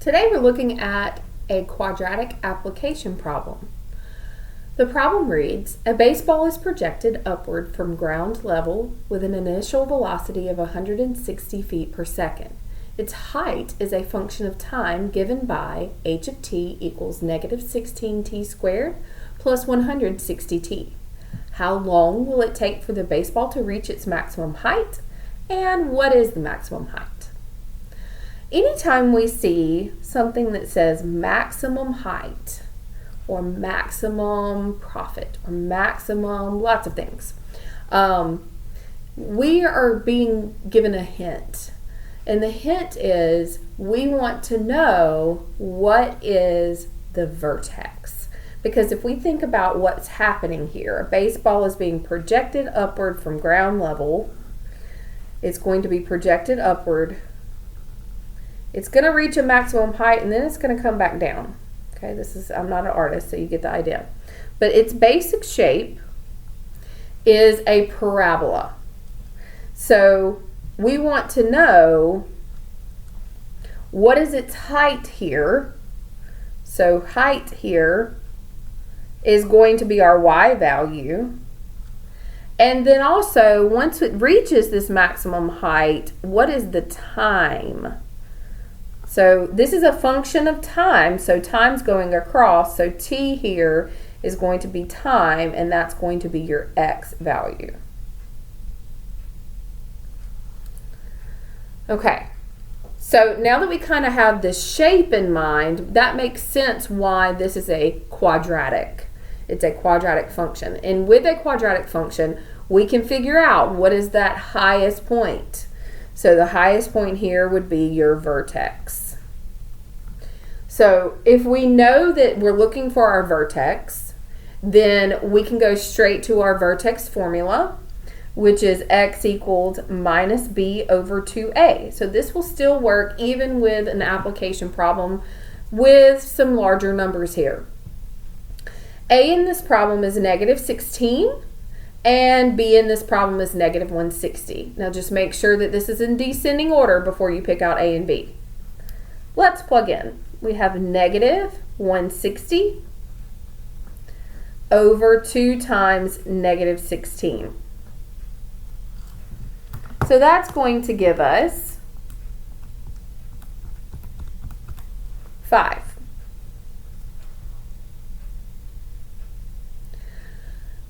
Today we're looking at a quadratic application problem. The problem reads, a baseball is projected upward from ground level with an initial velocity of 160 feet per second. Its height is a function of time given by h of t equals negative 16t squared plus 160t. How long will it take for the baseball to reach its maximum height? And what is the maximum height? Anytime we see something that says maximum height or maximum profit or maximum lots of things, we are being given a hint. And the hint is we want to know what is the vertex. Because if we think about what's happening here, a baseball is being projected upward from ground level. It's going to be projected upward. It's going to reach a maximum height and then it's going to come back down. Okay, I'm not an artist, so you get the idea. But its basic shape is a parabola. So we want to know what is its height here. So height here is going to be our y value. And then also, once it reaches this maximum height, what is the time? So this is a function of time, so time's going across, so t here is going to be time, and that's going to be your x value. Okay, so now that we kind of have this shape in mind, that makes sense why this is a quadratic. It's a quadratic function. And with a quadratic function, we can figure out what is that highest point. So the highest point here would be your vertex. So if we know that we're looking for our vertex, then we can go straight to our vertex formula, which is x equals minus b over 2a. So this will still work even with an application problem with some larger numbers here. A in this problem is negative 16, and b in this problem is negative 160. Now just make sure that this is in descending order before you pick out a and b. Let's plug in. We have negative 160 over 2 times negative 16. So that's going to give us 5.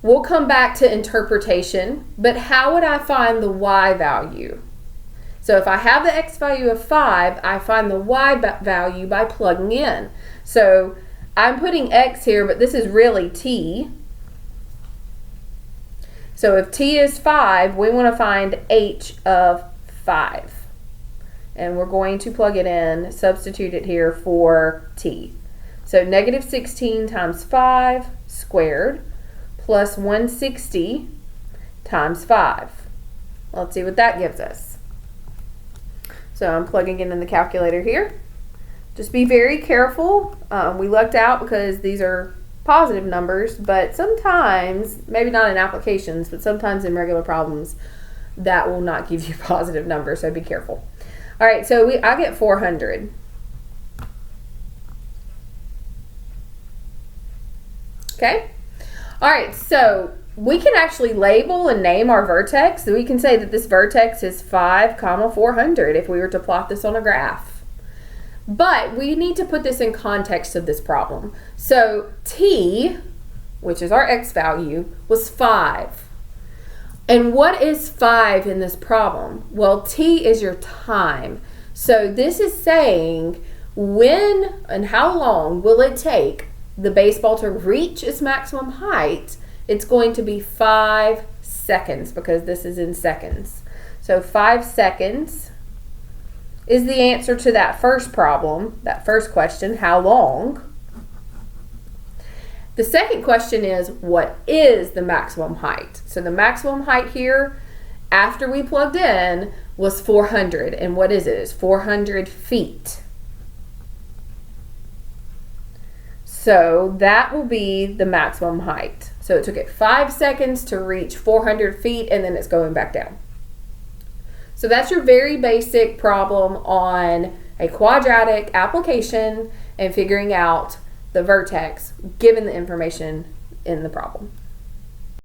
We'll come back to interpretation, but how would I find the y value? So if I have the x value of 5, I find the y value by plugging in. So I'm putting x here, but this is really t. So if t is 5, we want to find h of 5. And we're going to plug it in, substitute it here for t. So negative 16 times 5 squared plus 160 times 5. Let's see what that gives us. So I'm plugging it in the calculator here. Just be very careful. We lucked out because these are positive numbers, but sometimes, maybe not in applications, but sometimes in regular problems, that will not give you positive numbers, so be careful. All right, so I get 400. Okay? All right, so we can actually label and name our vertex. So we can say that this vertex is 5, 400 if we were to plot this on a graph. But we need to put this in context of this problem. So t, which is our x value, was 5. And what is 5 in this problem? Well, t is your time. So this is saying when and how long will it take the baseball to reach its maximum height. It's going to be 5 seconds because this is in seconds. So 5 seconds is the answer to that first problem, that first question, how long? The second question is, what is the maximum height? So the maximum height here, after we plugged in, was 400. And what is it? It's 400 feet. So that will be the maximum height. So it took it 5 seconds to reach 400 feet, and then it's going back down. So that's your very basic problem on a quadratic application and figuring out the vertex given the information in the problem.